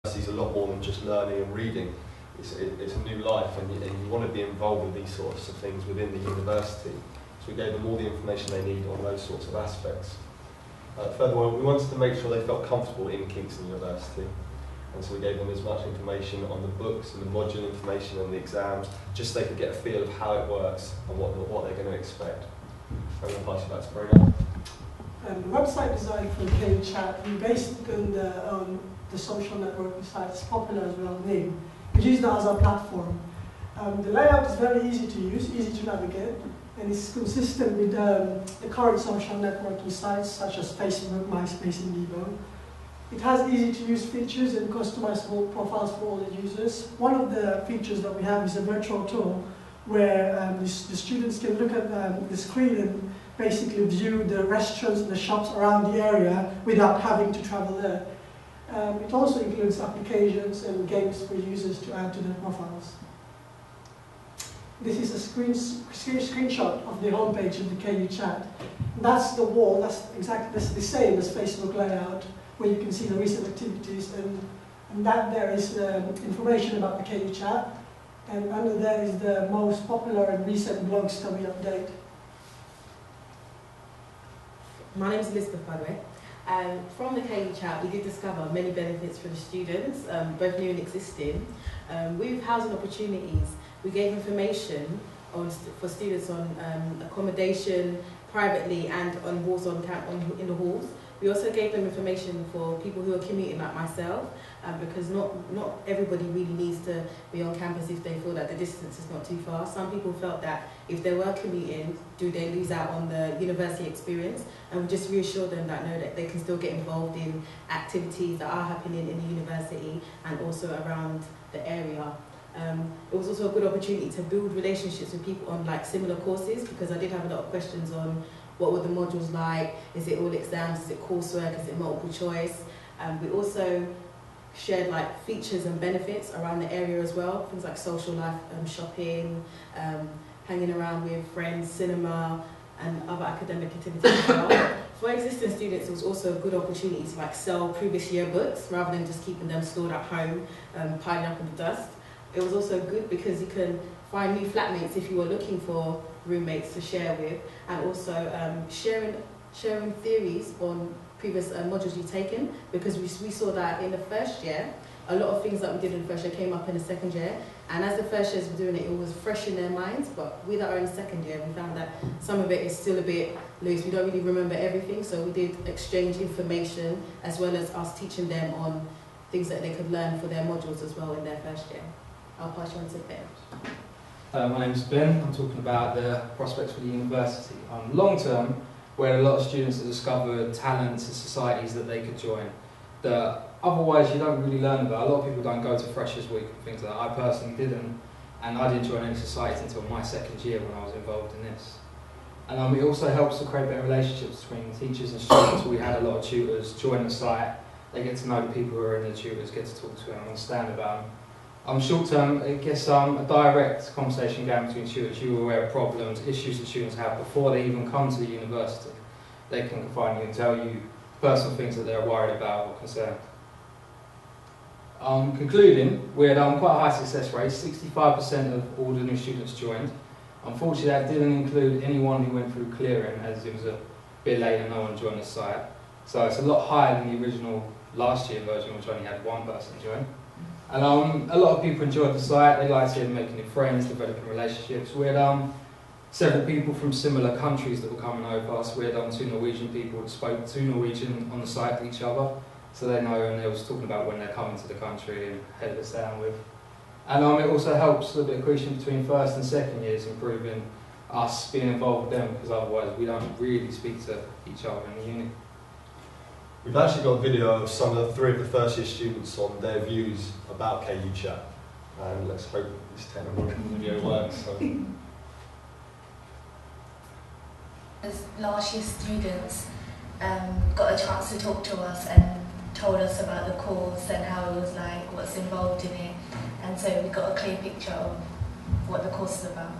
It's a lot more than just learning and reading. It's a new life, and you want to be involved with these sorts of things within the university. So we gave them all the information they need on those sorts of aspects. Furthermore, we wanted to make sure they felt comfortable in Kingston University, and so we gave them as much information on the books and the module information and the exams, just so they could get a feel of how it works and what they're going to expect. I'm going to pass you back to Braynard. The website design for KU Chat, we based it on the social networking site. It's popular as well name. We use that as our platform. The layout is very easy to use, easy to navigate, and it's consistent with the current social networking sites such as Facebook, MySpace, and Bebo. It has easy to use features and customizable profiles for all the users. One of the features that we have is a virtual tour where the students can look at the screen and basically view the restaurants and the shops around the area without having to travel there. It also includes applications and games for users to add to their profiles. This is a screenshot of the homepage of the KU Chat. That's the wall, that's the same as Facebook layout, where you can see the recent activities, and that there is information about the KU Chat, and under there is the most popular and recent blogs that we update. My name is Elizabeth, by the way. From the KU Chat, we did discover many benefits for the students, both new and existing. With housing opportunities, we gave information for students on accommodation privately and on halls in the halls. We also gave them information for people who are commuting like myself, because not everybody really needs to be on campus if they feel that the distance is not too far. Some people felt that if they were commuting, do they lose out on the university experience? And we just reassured them that no, that they can still get involved in activities that are happening in the university and also around the area. It was also a good opportunity to build relationships with people on like similar courses, because I did have a lot of questions on what were the modules like, is it all exams, is it coursework, is it multiple choice? We also shared like features and benefits around the area as well, things like social life, shopping, hanging around with friends, cinema, and other academic activities as well. For existing students, it was also a good opportunity to like sell previous year books rather than just keeping them stored at home, piling up in the dust. It was also good because you can find new flatmates if you were looking for roommates to share with, and also sharing theories on previous modules you've taken, because we saw that in the first year, a lot of things that we did in the first year came up in the second year, and as the first years were doing it, it was fresh in their minds, but with our own second year, we found that some of it is still a bit loose. We don't really remember everything, so we did exchange information as well as us teaching them on things that they could learn for their modules as well in their first year. I'll pass you on to Ben. My name's Ben. I'm talking about the prospects for the university. Long term, we had a lot of students that discovered talents and societies that they could join that otherwise you don't really learn about. A lot of people don't go to Freshers Week and things like that. I personally didn't, and I didn't join any societies until my second year when I was involved in this. And it also helps to create better relationships between teachers and students. We had a lot of tutors join the site. They get to know the people who are in the tutors, get to talk to them and understand about them. Short term, it gets a direct conversation going between tutors. You are aware of problems, issues that students have before they even come to the university. They can confide you and tell you personal things that they're worried about or concerned. Concluding, we had quite a high success rate. 65% of all the new students joined. Unfortunately, that didn't include anyone who went through clearing, as it was a bit late and no one joined the site. So it's a lot higher than the original last year version, which only had one person join. And a lot of people enjoyed the site. They liked it, making new friends, developing relationships. We had several people from similar countries that were coming over. So we had 2 Norwegian people that spoke 2 Norwegian on the site to each other, so they know, and they was talking about when they're coming to the country and headed us down with. And it also helps a bit of cohesion between first and second years, improving us being involved with them, because otherwise we don't really speak to each other in the uni. We've actually got a video of three of the first year students on their views about KU Chat, and let's hope this technological video works. So. As last year students got a chance to talk to us and told us about the course and how it was like, what's involved in it, and so we got a clear picture of what the course is about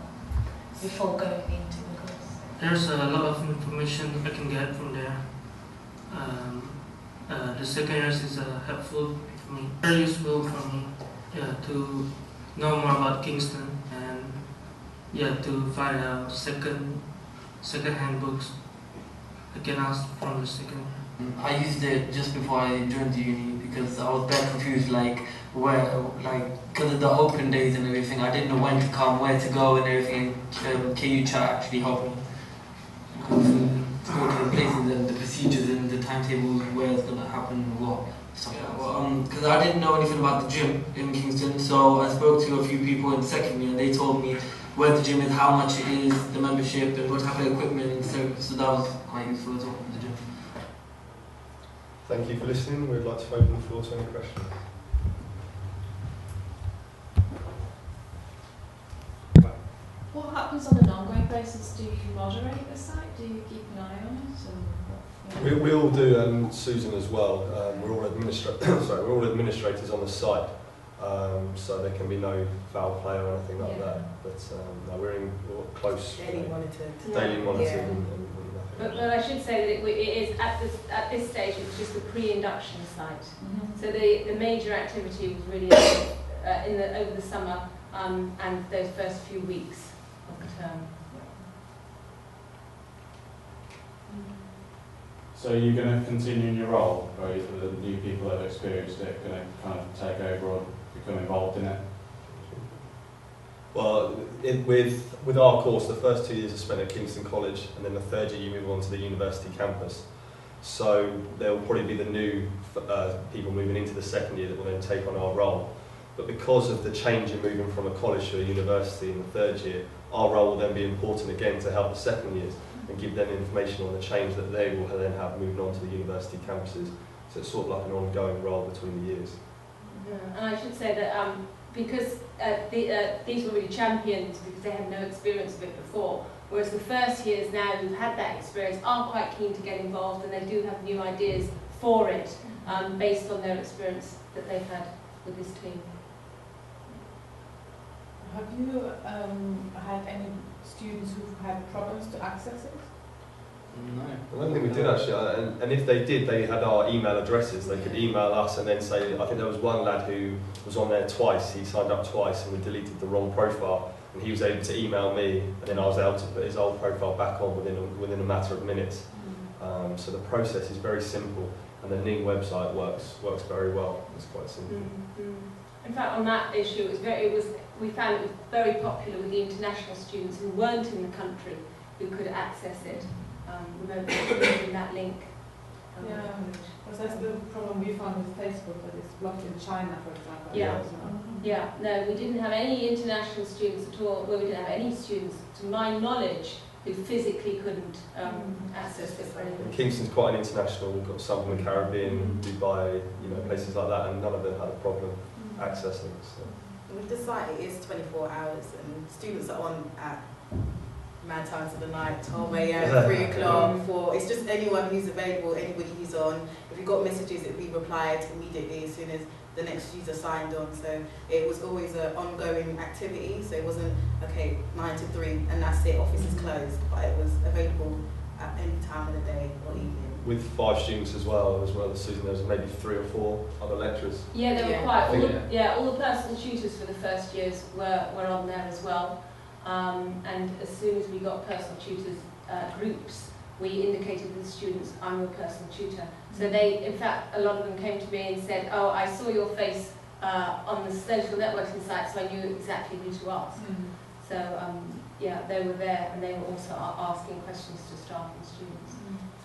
before going into the course. There's a lot of information I can get from there. The second year is helpful for me. Very useful for me, yeah, to know more about Kingston and yeah, to find out second-hand books. I can ask from the second. I used it just before I joined the uni because I was very confused, like where, because of the open days and everything. I didn't know when to come, where to go, and everything. KU chat actually helped me go to the places and the procedures and the timetable, where it's gonna happen, and what stuff. Because I didn't know anything about the gym in Kingston, so I spoke to a few people in second year, and they told me where the gym is, how much it is, the membership, and what type of equipment, and so that was quite useful as well for the gym. Thank you for listening. We'd like to open the floor to any questions. What happens on an ongoing basis? Do you moderate the site? Do you keep an eye on it? We all do, and Susan as well. We're all we're all administrators on the site, so there can be no foul play or anything like that. But no, we're close. Daily monitored. Daily monitored. Yeah. And But I should say that it is at this stage it's just a pre-induction site. So the major activity was really over the summer and those first few weeks of the term. So are you going to continue in your role, or are the new people that have experienced it going to kind of take over or become involved in it? Well, with our course, the first 2 years are spent at Kingston College, and then the third year you move on to the university campus. So there will probably be the new people moving into the second year that will then take on our role. But because of the change in moving from a college to a university in the third year, our role will then be important again to help the second years and give them information on the change that they will then have moving on to the university campuses. So it's sort of like an ongoing role between the years. Yeah. And I should say that because these were really champions because they had no experience of it before, whereas the first years now who've had that experience are quite keen to get involved, and they do have new ideas for it based on their experience that they've had with this team. Have you had any students who've had problems to access it? No. I don't think we did actually, and if they did, they had our email addresses. They could email us and then say, I think there was one lad who was on there twice, he signed up twice and we deleted the wrong profile, and he was able to email me, and then I was able to put his old profile back on within a matter of minutes. So the process is very simple, and the Ning website works very well. It's quite simple. In fact, on that issue, we found it was very popular with the international students who weren't in the country who could access it. Remotely using that link. Yeah, because that's the problem we found with Facebook, that it's blocked in China, for example. Yeah. Yeah, no, we didn't have any international students at all. Well, we didn't have any students, to my knowledge, who physically couldn't access it. And Kingston's quite an international. We've got some from the Caribbean, Dubai, places like that, and none of them had a problem accessing it. So. With the site, it is 24 hours, and students are on at mad times of the night, 12 a.m., 3 o'clock, 4. It's just anyone who's available, anybody who's on. If you got messages, it'll be replied immediately as soon as the next user signed on. So it was always an ongoing activity. So it wasn't, okay, 9 to 3 and that's it, office is closed. But it was available at any time of the day or evening. With 5 students as well as Susan, there was maybe 3 or 4 other lecturers. Yeah, there were quite. All the personal tutors for the first years were on there as well. And as soon as we got personal tutors groups, we indicated to the students, I'm your personal tutor. So they, in fact, a lot of them came to me and said, oh, I saw your face on the social networking site, so I knew exactly who to ask. So, yeah, they were there, and they were also asking questions to staff and students.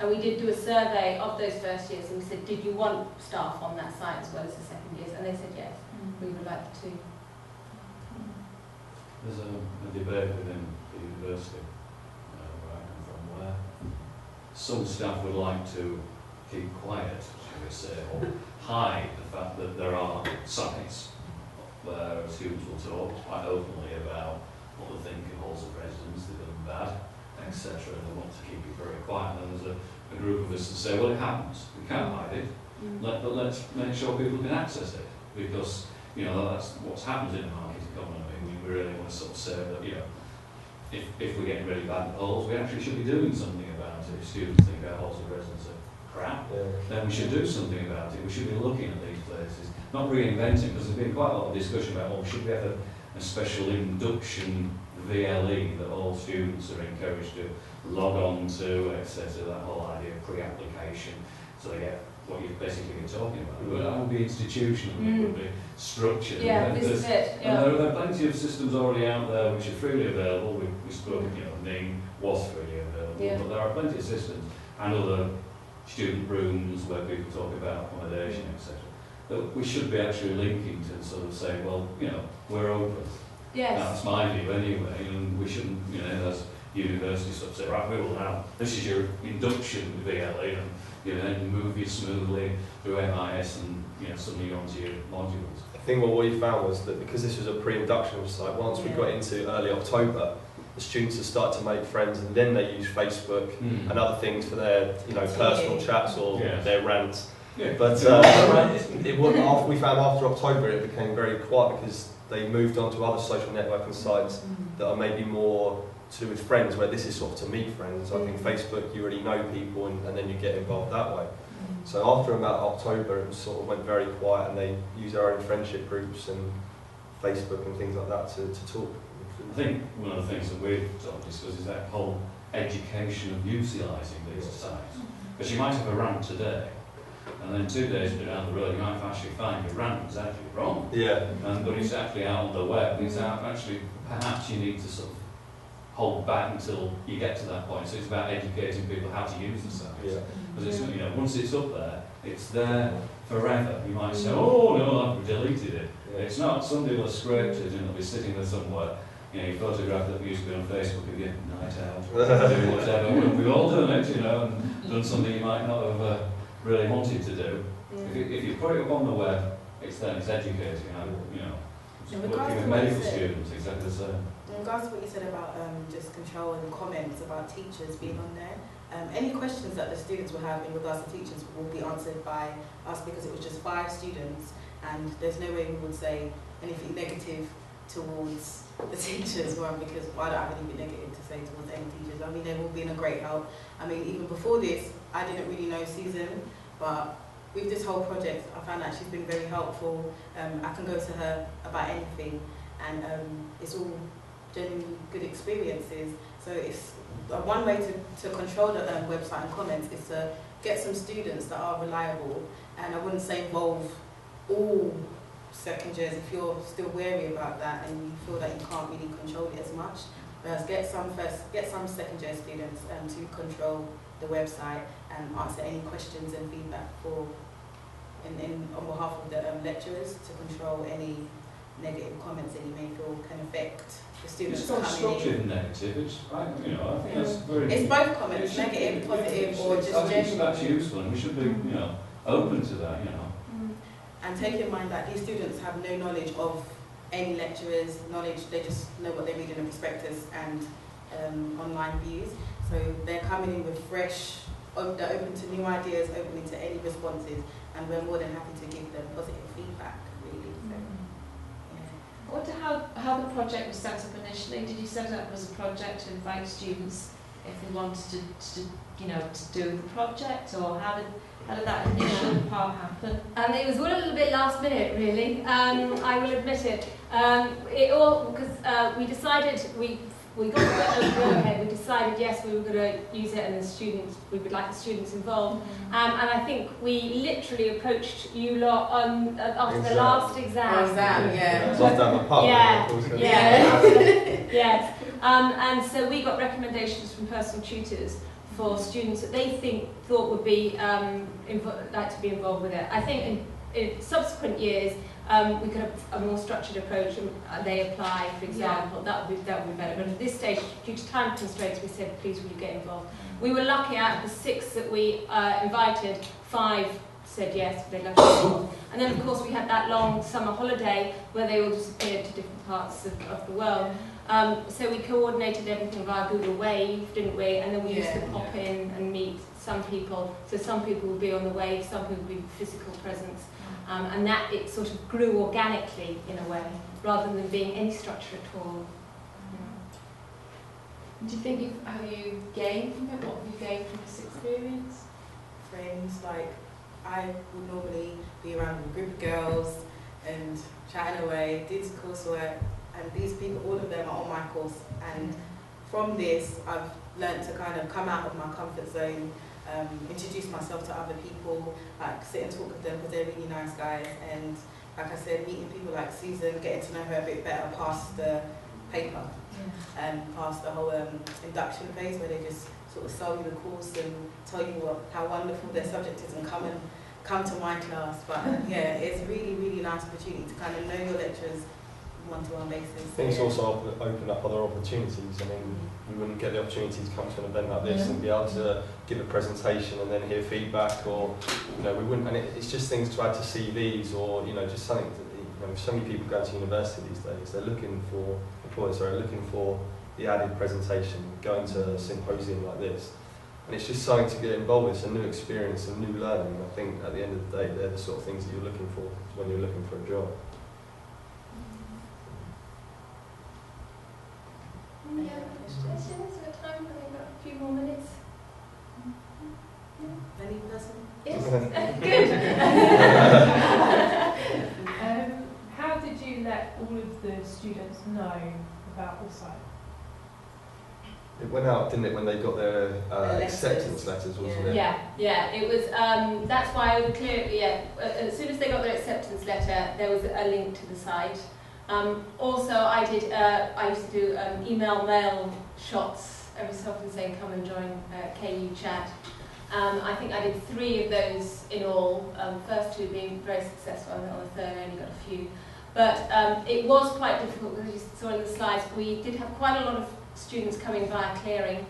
And we did do a survey of those first years, and we said, did you want staff on that site as well as the second years? And they said, yes, we would like to. There's a debate within the university where I come from, where some staff would like to keep quiet, shall we say, or hide the fact that there are sites where students will talk quite openly about what they think of halls of residence, they've done bad, etc. And they want to keep it very quiet. And then there's a group of us that say, well, it happens, we can't hide it, but let's make sure people can access it, because that's what's happened in the market economy. We really want to sort of say that, if we're getting really bad at halls, we actually should be doing something about it. If students think our halls of residence are crap, then we should do something about it. We should be looking at these places, not reinventing, because there's been quite a lot of discussion about, well, should we have a special induction VLE that all students are encouraged to log on to, etc., that whole idea of pre-application, so they get what you've basically been talking about. But that would be institutional, it would be structured. Yeah, this is it. And there are plenty of systems already out there which are freely available. We spoke, NING was freely available, but there are plenty of systems and other student rooms where people talk about accommodation, etc., that we should be actually linking to sort of say, well, we're open. Yes. That's my view anyway, and we shouldn't, as university stuff say, right, we will have, this is your induction VLE, and then move you smoothly through MIS and suddenly you're onto your modules. I think what we found was that because this was a pre-induction site, once we got into early October, the students had started to make friends, and then they use Facebook and other things for their personal chats or their rants. Yeah. But we found after October it became very quiet because they moved on to other social networking sites that are maybe more to do with friends, where this is sort of to meet friends. I think Facebook, you already know people and then you get involved that way. So after about October, it sort of went very quiet, and they use their own friendship groups and Facebook and things like that to talk. I think one of the things that we've discussed is that whole education of utilising these sites. Because you might have a rant today, and then 2 days down the road you might actually find your rant was actually wrong. Yeah. But it's actually out on the web. It's out, actually, perhaps you need to sort of hold back until you get to that point. So it's about educating people how to use the site. Because it's, once it's up there, it's there forever. You might say, oh no, I've deleted it. It's not. Somebody will have scraped it and it'll be sitting there somewhere. You photograph that used to be on Facebook of your night out, doing whatever. We've all done it, and done something you might not have really wanted to do. If you put it up on the web, it's educating. Working with medical students, exactly the same. In regards to what you said about just control and comments about teachers being on there, any questions that the students will have in regards to teachers will be answered by us, because it was just 5 students, and there's no way we would say anything negative towards the teachers, because I don't have anything negative to say towards any teachers. I mean, they've all been a great help. I mean, even before this, I didn't really know Susan, but with this whole project, I found that she's been very helpful. I can go to her about anything, and it's all genuinely good experiences. So it's one way to control the website and comments is to get some students that are reliable, and I wouldn't say involve all second years if you're still wary about that and you feel that you can't really control it as much. Whereas get some second year students to control the website and answer any questions and feedback on behalf of the lecturers, to control any negative comments that you may feel can affect the students. It's not structured negative, it's I think that's very... It's both comments, negative, positive, or just general. I think that's useful, and we should be, open to that, And take in mind that these students have no knowledge of any lecturers' knowledge, they just know what they read in the prospectus and online views. So they're coming in with fresh, they're open to new ideas, open to any responses, and we're more than happy to give them positive feedback, really. So, I wonder how the project was set up initially. Did you set it up as a project to invite students if they wanted to do the project, or how did that initial part happen? It was all a little bit last minute, really. I will admit it. It all because we decided we got the go-ahead. We decided yes, we were going to use it, and we would like the students involved. And I think we literally approached you lot after the last exam. Yes. And so we got recommendations from personal tutors for students that they thought would be like to be involved with it. I think in subsequent years we could have a more structured approach, and they apply, for example. That would be better. But at this stage, due to time constraints, we said, please, will you get involved? We were lucky. Out of the 6 that we invited, 5 said yes, they'd love to get involved. And then, of course, we had that long summer holiday where they all disappeared to different parts of the world. So we coordinated everything via Google Wave, didn't we? And then we used to pop in and meet some people. So some people would be on the Wave, some people would be physical presence. And that it sort of grew organically in a way, rather than being any structure at all. Do you think have you gained from it? What have you gained from this experience? friends. Like, I would normally be around with a group of girls and chatting away, did coursework, and these people, all of them are on my course. And from this, I've learned to kind of come out of my comfort zone, introduce myself to other people, like sit and talk with them because they're really nice guys. And like I said, meeting people like Susan, getting to know her a bit better past the paper and past the whole induction phase where they just sort of sell you the course and tell you how wonderful their subject is and come to my class. But yeah, it's really, really nice opportunity to kind of know your lecturers one-to-one basis. Things also open up other opportunities. I mean, we wouldn't get the opportunity to come to an event like this and be able to give a presentation and then hear feedback, or we wouldn't. And it's just things to add to CVs, or just something that so many people go to university these days. They're looking for employers are looking for the added presentation, going to a symposium like this, and it's just something to get involved with. It's a new experience and new learning. I think at the end of the day, they're the sort of things that you're looking for when you're looking for a job. Any other questions? We've got time. We've got a few more minutes. Any person? Yes. Good. How did you let all of the students know about the site? It went out, didn't it, when they got their acceptance letters, wasn't it? Yeah. It was. That's why I was clear. Yeah. As soon as they got their acceptance letter, there was a link to the site. Also, I used to do email mail shots every so often saying come and join KU chat. I think I did 3 of those in all, first 2 being very successful, and on the third I only got a few. But it was quite difficult, because you saw in the slides, we did have quite a lot of students coming via clearing,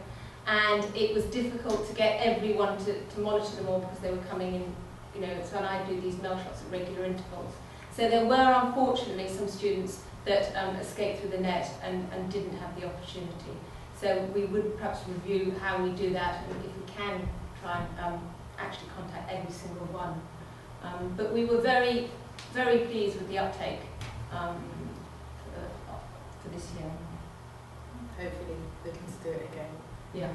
and it was difficult to get everyone to monitor them all because they were coming in, so I do these mail shots at regular intervals. So there were, unfortunately, some students that escaped through the net and didn't have the opportunity. So we would perhaps review how we do that, and if we can try and actually contact every single one. But we were very, very pleased with the uptake for this year. Hopefully we can do it again. Yeah.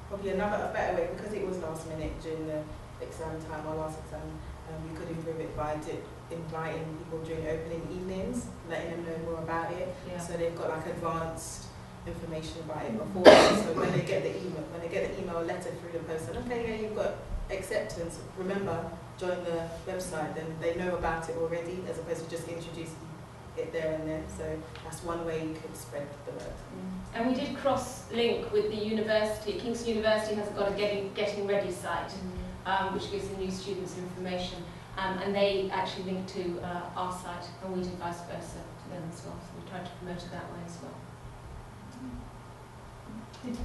Probably a better way, because it was last minute during the exam time, our last exam. We could improve it by inviting people during opening evenings, letting them know more about it, so they've got like advanced information about it before. So when they get the email letter through the post, and okay, yeah, you've got acceptance. Remember, join the website. Then they know about it already, as opposed to just introducing it there and then. So that's one way you could spread the word. And we did cross-link with the university. Kingston University has got a getting ready site, which gives the new students information. And they actually link to our site, and we did vice versa to them as well. So we tried to promote it that way as well.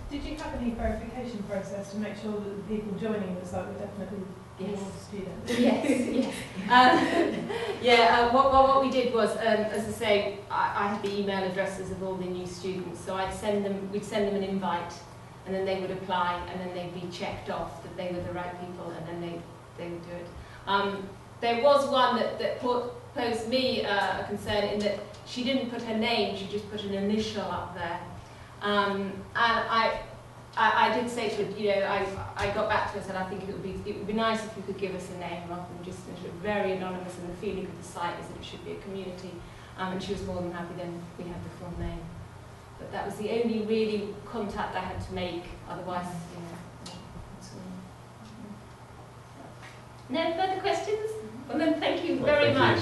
Did you have any verification process to make sure that the people joining the site were definitely all students? Yes. What we did was, as I say, I had the email addresses of all the new students, so we'd send them an invite, and then they would apply, and then they'd be checked off that they were the right people, and then they would do it. There was one that posed me a concern in that she didn't put her name, she just put an initial up there. And I did say to her, I got back to her and said, I think it would be nice if you could give us a name rather than just very anonymous, and the feeling of the site is that it should be a community. And she was more than happy then we had the full name. But that was the only really contact I had to make, otherwise, No further questions? Well then, thank you very much.